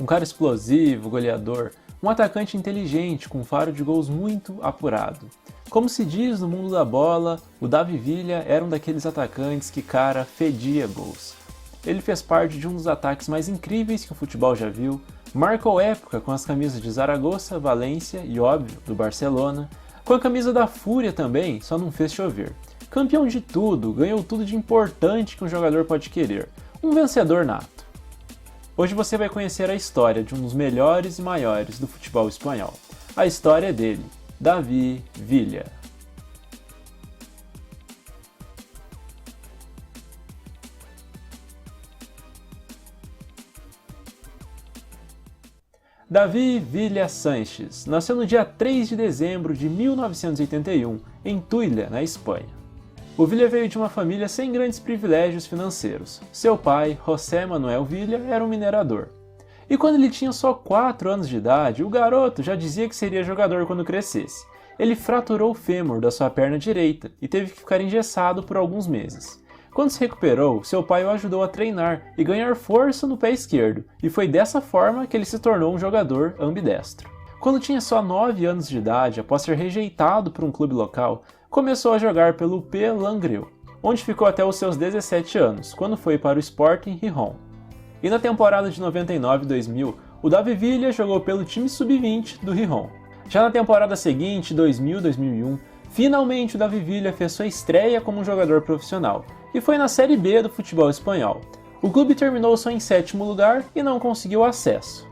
Um cara explosivo, goleador, um atacante inteligente com um faro de gols muito apurado. Como se diz no mundo da bola, o Davi Villa era um daqueles atacantes que, cara, fedia gols. Ele fez parte de um dos ataques mais incríveis que o futebol já viu, marcou época com as camisas de Zaragoza, Valência e, óbvio, do Barcelona, com a camisa da Fúria também, só não fez chover. Campeão de tudo, ganhou tudo de importante que um jogador pode querer, um vencedor nato. Hoje você vai conhecer a história de um dos melhores e maiores do futebol espanhol. A história dele, Davi Villa. Davi Villa Sánchez nasceu no dia 3 de dezembro de 1981, em Tuilla, na Espanha. O Villa veio de uma família sem grandes privilégios financeiros. Seu pai, José Manuel Villa, era um minerador. E quando ele tinha só 4 anos de idade, o garoto já dizia que seria jogador quando crescesse. Ele fraturou o fêmur da sua perna direita e teve que ficar engessado por alguns meses. Quando se recuperou, seu pai o ajudou a treinar e ganhar força no pé esquerdo, e foi dessa forma que ele se tornou um jogador ambidestro. Quando tinha só 9 anos de idade, após ser rejeitado por um clube local, começou a jogar pelo P. Langreo, onde ficou até os seus 17 anos, quando foi para o Sporting Gijón. E na temporada de 99-2000, o Davi Villa jogou pelo time sub-20 do Gijón. Já na temporada seguinte, 2000-2001, finalmente o Davi Villa fez sua estreia como um jogador profissional, e foi na Série B do futebol espanhol. O clube terminou só em 7º lugar e não conseguiu acesso.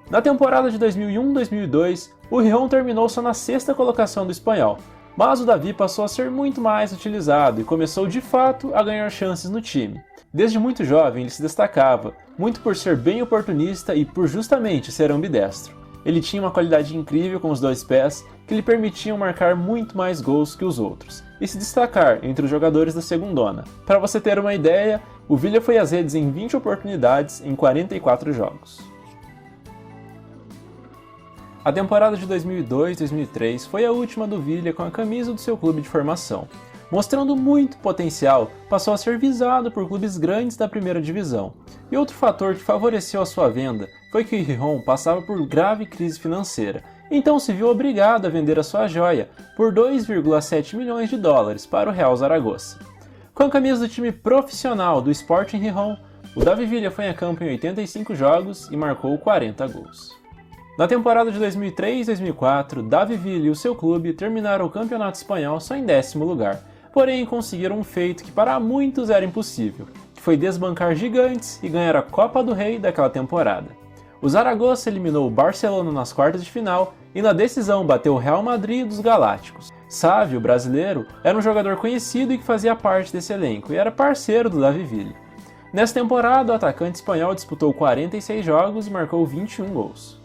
Na temporada de 2001-2002, o Gijón terminou só na 6ª colocação do espanhol, mas o Davi passou a ser muito mais utilizado e começou de fato a ganhar chances no time. Desde muito jovem ele se destacava, muito por ser bem oportunista e por justamente ser ambidestro. Ele tinha uma qualidade incrível com os 2 pés que lhe permitiam marcar muito mais gols que os outros e se destacar entre os jogadores da segundona. Para você ter uma ideia, o Villa foi às redes em 20 oportunidades em 44 jogos. A temporada de 2002-2003 foi a última do Villa com a camisa do seu clube de formação. Mostrando muito potencial, passou a ser visado por clubes grandes da primeira divisão. E outro fator que favoreceu a sua venda foi que o Gijón passava por grave crise financeira, então se viu obrigado a vender a sua joia por 2,7 milhões de dólares para o Real Zaragoza. Com a camisa do time profissional do Sporting Gijón, o Davi Villa foi a campo em 85 jogos e marcou 40 gols. Na temporada de 2003-2004, Davi Villa e o seu clube terminaram o campeonato espanhol só em 10º lugar, porém conseguiram um feito que para muitos era impossível, que foi desbancar gigantes e ganhar a Copa do Rei daquela temporada. O Zaragoza eliminou o Barcelona nas quartas de final e na decisão bateu o Real Madrid dos Galácticos. Xavi, o brasileiro, era um jogador conhecido e que fazia parte desse elenco e era parceiro do Davi Villa. Nessa temporada, o atacante espanhol disputou 46 jogos e marcou 21 gols.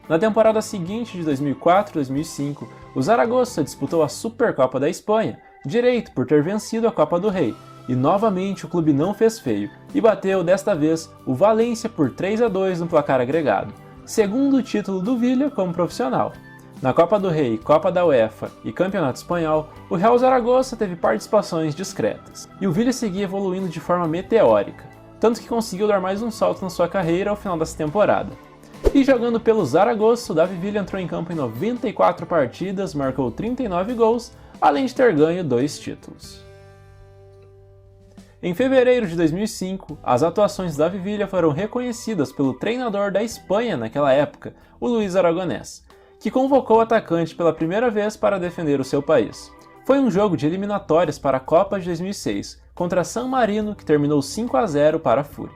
Na temporada seguinte, de 2004-2005, o Zaragoza disputou a Supercopa da Espanha, direito por ter vencido a Copa do Rei, e novamente o clube não fez feio, e bateu desta vez o Valência por 3-2 no placar agregado, segundo título do Villa como profissional. Na Copa do Rei, Copa da UEFA e Campeonato Espanhol, o Real Zaragoza teve participações discretas, e o Villa seguia evoluindo de forma meteórica, tanto que conseguiu dar mais um salto na sua carreira ao final dessa temporada. E jogando pelo Zaragoza, o Davi Villa entrou em campo em 94 partidas, marcou 39 gols, além de ter ganho 2 títulos. Em fevereiro de 2005, as atuações do Davi Villa foram reconhecidas pelo treinador da Espanha naquela época, o Luis Aragonés, que convocou o atacante pela primeira vez para defender o seu país. Foi um jogo de eliminatórias para a Copa de 2006, contra San Marino, que terminou 5-0 para a Fúria.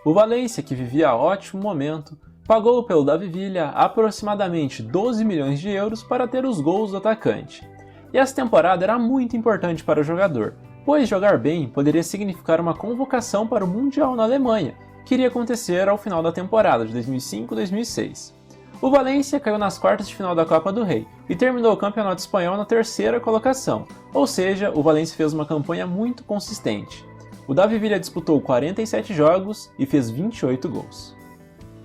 O Valência, que vivia ótimo momento, pagou pelo Davi Villa aproximadamente 12 milhões de euros para ter os gols do atacante. E essa temporada era muito importante para o jogador, pois jogar bem poderia significar uma convocação para o Mundial na Alemanha, que iria acontecer ao final da temporada de 2005-2006. O Valência caiu nas quartas de final da Copa do Rei e terminou o Campeonato Espanhol na 3ª colocação, ou seja, o Valência fez uma campanha muito consistente. O Davi Villa disputou 47 jogos e fez 28 gols.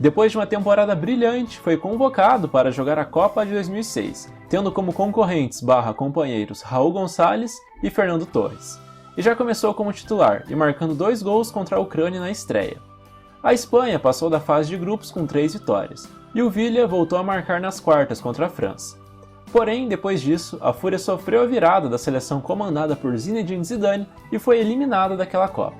Depois de uma temporada brilhante, foi convocado para jogar a Copa de 2006, tendo como concorrentes companheiros Raul Gonçalves e Fernando Torres. E já começou como titular e marcando 2 gols contra a Ucrânia na estreia. A Espanha passou da fase de grupos com 3 vitórias, e o Villa voltou a marcar nas quartas contra a França. Porém, depois disso, a Fúria sofreu a virada da seleção comandada por Zinedine Zidane e foi eliminada daquela Copa.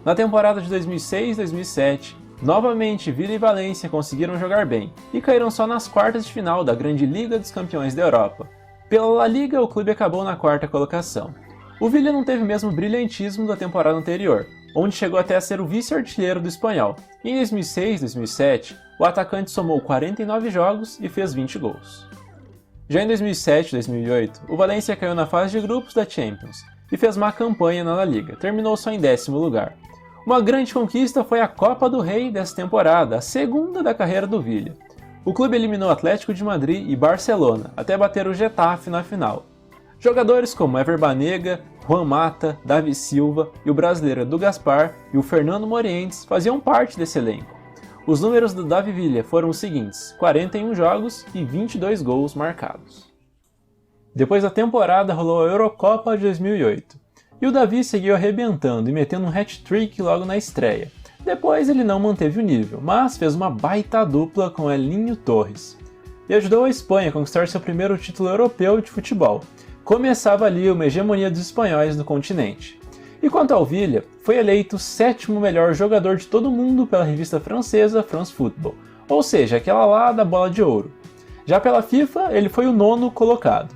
Na temporada de 2006-2007, novamente Villa e Valência conseguiram jogar bem e caíram só nas quartas de final da Grande Liga dos Campeões da Europa. Pela La Liga, o clube acabou na quarta colocação. O Villa não teve o mesmo brilhantismo da temporada anterior, onde chegou até a ser o vice-artilheiro do espanhol. Em 2006-2007, o atacante somou 49 jogos e fez 20 gols. Já em 2007-2008, o Valência caiu na fase de grupos da Champions e fez má campanha na La Liga, terminou só em 10º lugar. Uma grande conquista foi a Copa do Rei dessa temporada, a segunda da carreira do Villa. O clube eliminou Atlético de Madrid e Barcelona, até bater o Getafe na final. Jogadores como Ever Banega, Juan Mata, Davi Silva e o brasileiro Edu Gaspar e o Fernando Morientes faziam parte desse elenco. Os números do Davi Villa foram os seguintes: 41 jogos e 22 gols marcados. Depois da temporada rolou a Eurocopa de 2008, e o Davi seguiu arrebentando e metendo um hat-trick logo na estreia. Depois ele não manteve o nível, mas fez uma baita dupla com Elinho Torres, e ajudou a Espanha a conquistar seu primeiro título europeu de futebol. Começava ali uma hegemonia dos espanhóis no continente. E quanto ao Villa, foi eleito o 7º melhor jogador de todo o mundo pela revista francesa France Football, ou seja, aquela lá da bola de ouro. Já pela FIFA, ele foi o 9º colocado.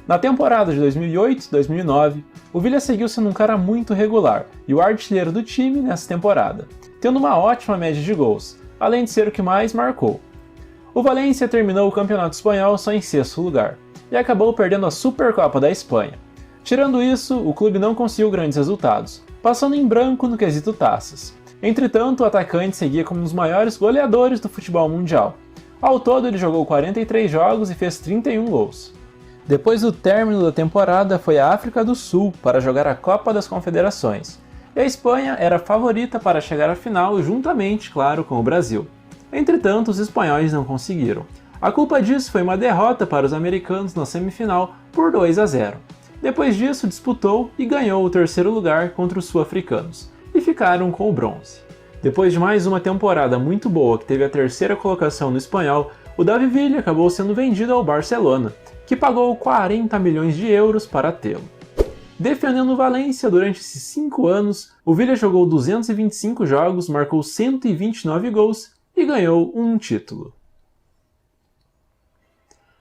Na temporada de 2008-2009, o Villa seguiu sendo um cara muito regular e o artilheiro do time nessa temporada, tendo uma ótima média de gols, além de ser o que mais marcou. O Valência terminou o Campeonato Espanhol só em 6º lugar, e acabou perdendo a Supercopa da Espanha. Tirando isso, o clube não conseguiu grandes resultados, passando em branco no quesito taças. Entretanto, o atacante seguia como um dos maiores goleadores do futebol mundial. Ao todo, ele jogou 43 jogos e fez 31 gols. Depois do término da temporada, foi à África do Sul para jogar a Copa das Confederações, e a Espanha era a favorita para chegar à final juntamente, claro, com o Brasil. Entretanto, os espanhóis não conseguiram. A culpa disso foi uma derrota para os americanos na semifinal por 2-0. Depois disso, disputou e ganhou o 3º lugar contra os sul-africanos, e ficaram com o bronze. Depois de mais uma temporada muito boa que teve a 3ª colocação no espanhol, o Davi Villa acabou sendo vendido ao Barcelona, que pagou 40 milhões de euros para tê-lo. Defendendo o Valência durante esses 5 anos, o Villa jogou 225 jogos, marcou 129 gols e ganhou um título.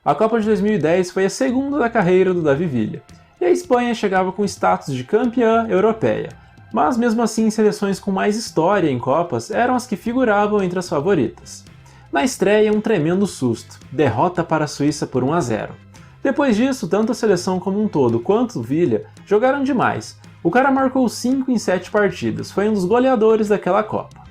A Copa de 2010 foi a segunda da carreira do Davi Villa, e a Espanha chegava com status de campeã europeia, mas mesmo assim seleções com mais história em Copas eram as que figuravam entre as favoritas. Na estreia, um tremendo susto, derrota para a Suíça por 1-0. Depois disso, tanto a seleção como um todo quanto o Villa jogaram demais. O cara marcou 5 em 7 partidas, foi um dos goleadores daquela Copa.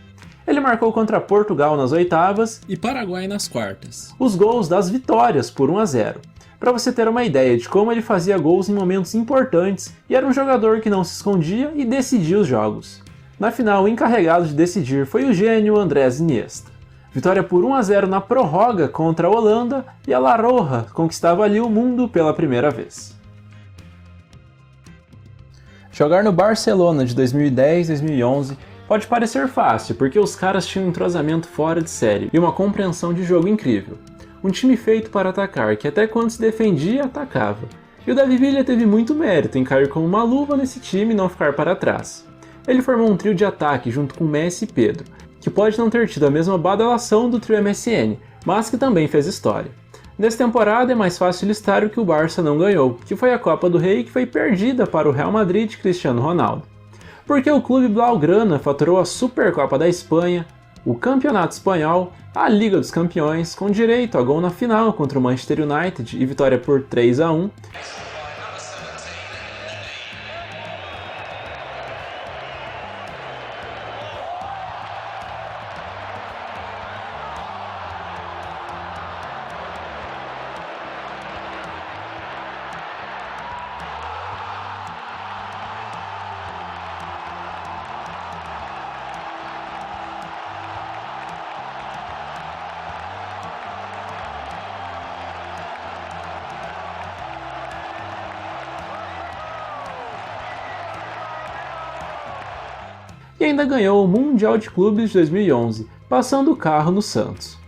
Ele marcou contra Portugal nas oitavas e Paraguai nas quartas. Os gols das vitórias por 1-0. Para você ter uma ideia de como ele fazia gols em momentos importantes e era um jogador que não se escondia e decidia os jogos. Na final, o encarregado de decidir foi o gênio Andrés Iniesta. Vitória por 1-0 na prorroga contra a Holanda e a La Roja conquistava ali o mundo pela primeira vez. Jogar no Barcelona de 2010-2011 pode parecer fácil, porque os caras tinham um entrosamento fora de série e uma compreensão de jogo incrível. Um time feito para atacar, que até quando se defendia, atacava. E o Davi Villa teve muito mérito em cair como uma luva nesse time e não ficar para trás. Ele formou um trio de ataque junto com Messi e Pedro, que pode não ter tido a mesma badalação do trio MSN, mas que também fez história. Nessa temporada é mais fácil listar o que o Barça não ganhou, que foi a Copa do Rei, que foi perdida para o Real Madrid de Cristiano Ronaldo. Porque o clube blaugrana faturou a Supercopa da Espanha, o Campeonato Espanhol, a Liga dos Campeões, com direito a gol na final contra o Manchester United e vitória por 3-1, e ainda ganhou o Mundial de Clubes de 2011, passando o carro no Santos.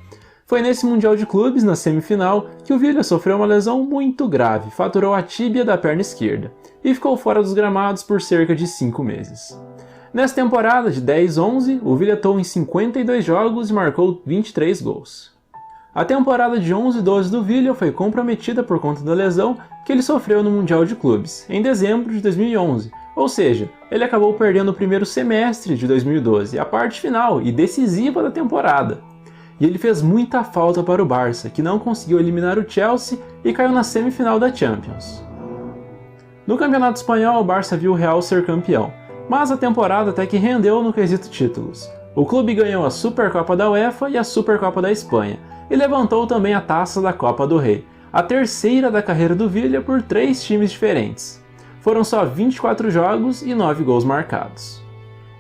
Foi nesse Mundial de Clubes, na semifinal, que o Villa sofreu uma lesão muito grave, fraturou a tíbia da perna esquerda, e ficou fora dos gramados por cerca de 5 meses. Nessa temporada de 10-11, o Villa atuou em 52 jogos e marcou 23 gols. A temporada de 11-12 do Villa foi comprometida por conta da lesão que ele sofreu no Mundial de Clubes, em dezembro de 2011, ou seja, ele acabou perdendo o primeiro semestre de 2012, a parte final e decisiva da temporada. E ele fez muita falta para o Barça, que não conseguiu eliminar o Chelsea e caiu na semifinal da Champions. No Campeonato Espanhol, o Barça viu o Real ser campeão, mas a temporada até que rendeu no quesito títulos. O clube ganhou a Supercopa da UEFA e a Supercopa da Espanha, e levantou também a Taça da Copa do Rei, a terceira da carreira do Villa por 3 times diferentes. Foram só 24 jogos e 9 gols marcados.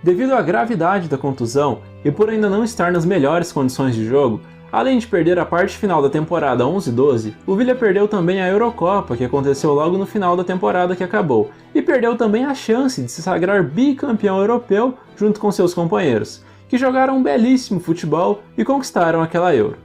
Devido à gravidade da contusão e por ainda não estar nas melhores condições de jogo, além de perder a parte final da temporada 11-12, o Villa perdeu também a Eurocopa, que aconteceu logo no final da temporada que acabou, e perdeu também a chance de se sagrar bicampeão europeu junto com seus companheiros, que jogaram um belíssimo futebol e conquistaram aquela Euro.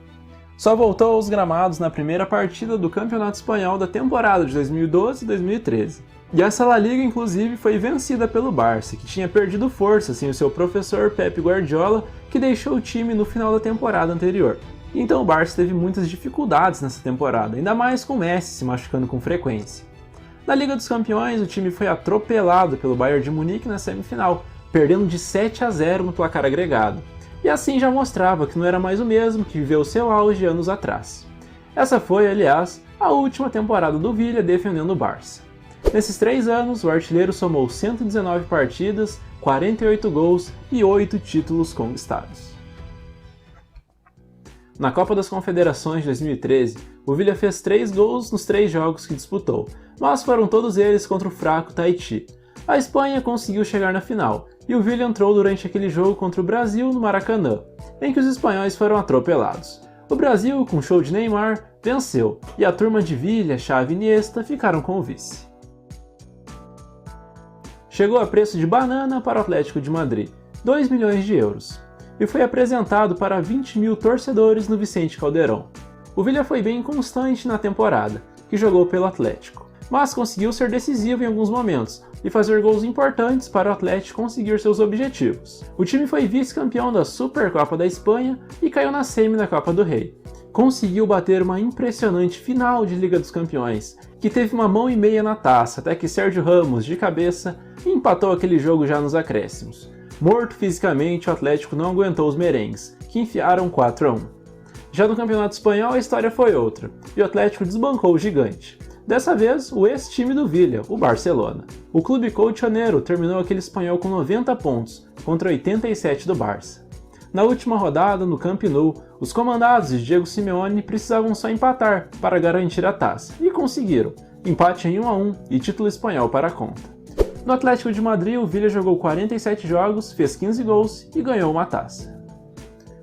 Só voltou aos gramados na primeira partida do Campeonato Espanhol da temporada de 2012 e 2013. E essa La Liga, inclusive, foi vencida pelo Barça, que tinha perdido força sem o seu professor Pep Guardiola, que deixou o time no final da temporada anterior. Então o Barça teve muitas dificuldades nessa temporada, ainda mais com Messi se machucando com frequência. Na Liga dos Campeões, o time foi atropelado pelo Bayern de Munique na semifinal, perdendo de 7-0 no placar agregado. E assim já mostrava que não era mais o mesmo que viveu seu auge anos atrás. Essa foi, aliás, a última temporada do Villa defendendo o Barça. Nesses 3 anos, o artilheiro somou 119 partidas, 48 gols e 8 títulos conquistados. Na Copa das Confederações de 2013, o Villa fez 3 gols nos 3 jogos que disputou, mas foram todos eles contra o fraco Tahiti. A Espanha conseguiu chegar na final, e o Villa entrou durante aquele jogo contra o Brasil no Maracanã, em que os espanhóis foram atropelados. O Brasil, com show de Neymar, venceu, e a turma de Villa, Xavi e Iniesta ficaram com o vice. Chegou a preço de banana para o Atlético de Madrid, 2 milhões de euros, e foi apresentado para 20 mil torcedores no Vicente Calderón. O Villa foi bem constante na temporada, que jogou pelo Atlético, mas conseguiu ser decisivo em alguns momentos e fazer gols importantes para o Atlético conseguir seus objetivos. O time foi vice-campeão da Supercopa da Espanha e caiu na semi da Copa do Rei. Conseguiu bater uma impressionante final de Liga dos Campeões, que teve uma mão e meia na taça, até que Sérgio Ramos, de cabeça, empatou aquele jogo já nos acréscimos. Morto fisicamente, o Atlético não aguentou os merengues, que enfiaram 4-1. Já no Campeonato Espanhol a história foi outra, e o Atlético desbancou o gigante. Dessa vez, o ex-time do Villa, o Barcelona. O clube colchoneiro terminou aquele espanhol com 90 pontos, contra 87 do Barça. Na última rodada, no Camp Nou, os comandados de Diego Simeone precisavam só empatar para garantir a taça, e conseguiram, empate em 1-1 e título espanhol para a conta. No Atlético de Madrid, o Villa jogou 47 jogos, fez 15 gols e ganhou uma taça.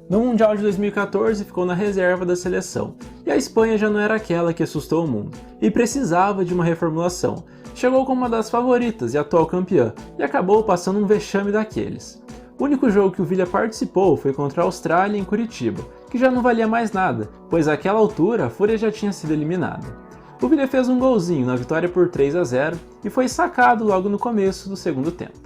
No Mundial de 2014 ficou na reserva da seleção, e a Espanha já não era aquela que assustou o mundo, e precisava de uma reformulação. Chegou como uma das favoritas e atual campeã, e acabou passando um vexame daqueles. O único jogo que o Villa participou foi contra a Austrália em Curitiba, que já não valia mais nada, pois àquela altura a Fúria já tinha sido eliminada. O Villa fez um golzinho na vitória por 3-0 e foi sacado logo no começo do segundo tempo.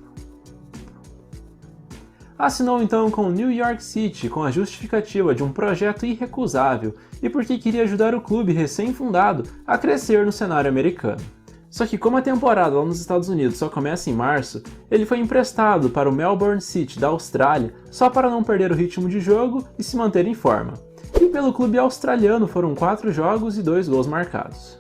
Assinou então com o New York City com a justificativa de um projeto irrecusável e porque queria ajudar o clube recém-fundado a crescer no cenário americano. Só que como a temporada lá nos Estados Unidos só começa em março, ele foi emprestado para o Melbourne City da Austrália só para não perder o ritmo de jogo e se manter em forma. E pelo clube australiano foram 4 jogos e 2 gols marcados.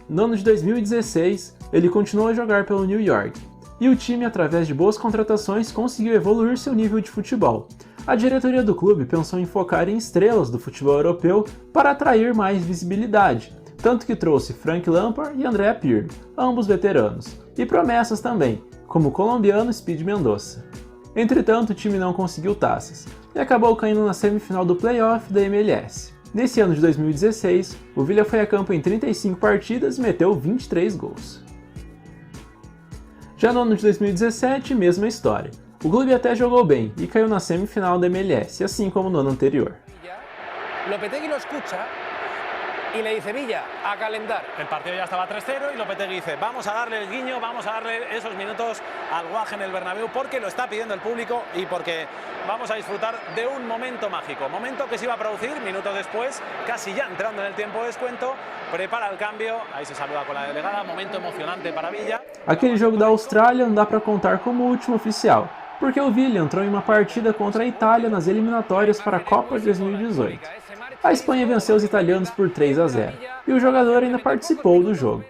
No ano de 2016, ele continuou a jogar pelo New York, e o time, através de boas contratações, conseguiu evoluir seu nível de futebol. A diretoria do clube pensou em focar em estrelas do futebol europeu para atrair mais visibilidade, tanto que trouxe Frank Lampard e Andrea Pirlo, ambos veteranos, e promessas também, como o colombiano Speed Mendoza. Entretanto, o time não conseguiu taças, e acabou caindo na semifinal do playoff da MLS. Nesse ano de 2016, o Villa foi a campo em 35 partidas e meteu 23 gols. Já no ano de 2017, mesma história. O clube até jogou bem e caiu na semifinal da MLS, assim como no ano anterior. Lopetegui lo escucha y le dice: Villa, a calentar. El partido ya estaba 3-0 y Lopetegui dice: vamos a darle el guiño, vamos a darle esos minutos al Guaje en el Bernabéu porque lo está pidiendo el público y porque vamos a disfrutar de un momento mágico. Momento que se iba a producir minutos después, casi ya entrando en el tiempo de descuento. Prepara el cambio, ahí se saluda con la delegada, momento emocionante para Villa. Aquele jogo da Austrália não dá para contar como o último oficial, porque o Villa entrou em uma partida contra a Itália nas eliminatórias para a Copa de 2018. A Espanha venceu os italianos por 3-0, e o jogador ainda participou do jogo.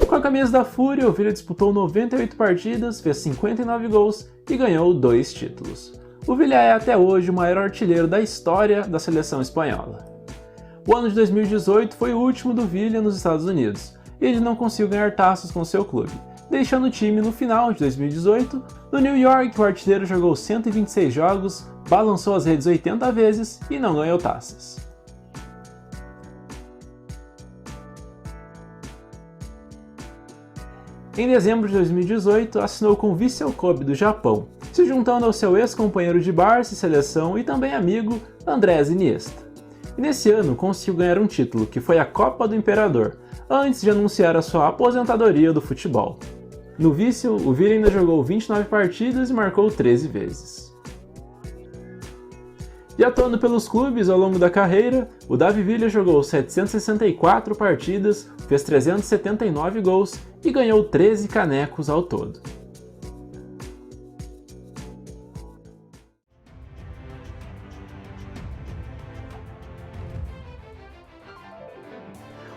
Com a camisa da Fúria, o Villa disputou 98 partidas, fez 59 gols e ganhou 2 títulos. O Villa é até hoje o maior artilheiro da história da seleção espanhola. O ano de 2018 foi o último do Villa nos Estados Unidos, e ele não conseguiu ganhar taças com seu clube, deixando o time no final de 2018. No New York, o artilheiro jogou 126 jogos, balançou as redes 80 vezes e não ganhou taças. Em dezembro de 2018, assinou com o Vissel Kobe do Japão, se juntando ao seu ex-companheiro de Barça e seleção e também amigo Andrés Iniesta. E nesse ano conseguiu ganhar um título, que foi a Copa do Imperador, antes de anunciar a sua aposentadoria do futebol. No Vissel, o Villa ainda jogou 29 partidas e marcou 13 vezes. E atuando pelos clubes ao longo da carreira, o Davi Villa jogou 764 partidas, fez 379 gols e ganhou 13 canecos ao todo.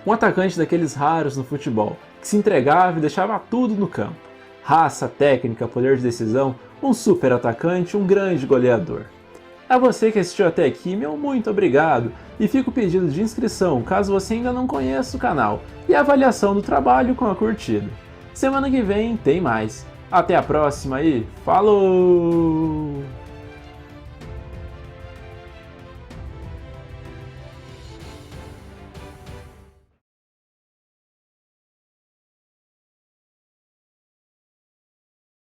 Um atacante daqueles raros no futebol, que se entregava e deixava tudo no campo. Raça, técnica, poder de decisão, um super atacante, um grande goleador. A você que assistiu até aqui, meu muito obrigado, e fica o pedido de inscrição caso você ainda não conheça o canal, e a avaliação do trabalho com a curtida. Semana que vem tem mais. Até a próxima e falou!